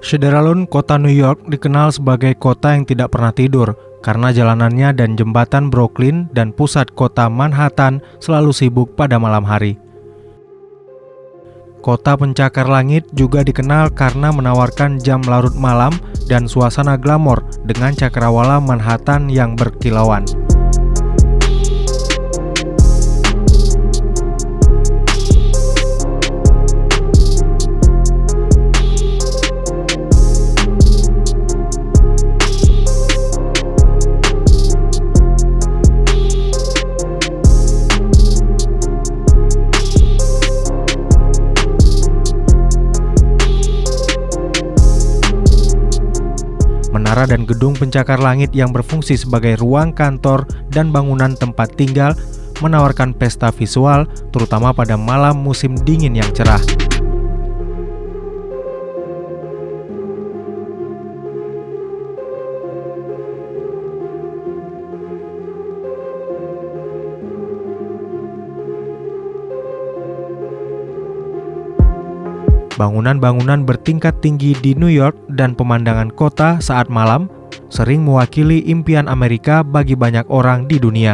Sederalun, kota New York dikenal sebagai kota yang tidak pernah tidur karena jalanannya dan jembatan Brooklyn dan pusat kota Manhattan selalu sibuk pada malam hari. Kota pencakar langit juga dikenal karena menawarkan jam larut malam dan suasana glamor dengan cakrawala Manhattan yang berkilauan. Menara dan gedung pencakar langit yang berfungsi sebagai ruang kantor dan bangunan tempat tinggal menawarkan pesta visual, terutama pada malam musim dingin yang cerah. Bangunan-bangunan bertingkat tinggi di New York dan pemandangan kota saat malam sering mewakili impian Amerika bagi banyak orang di dunia.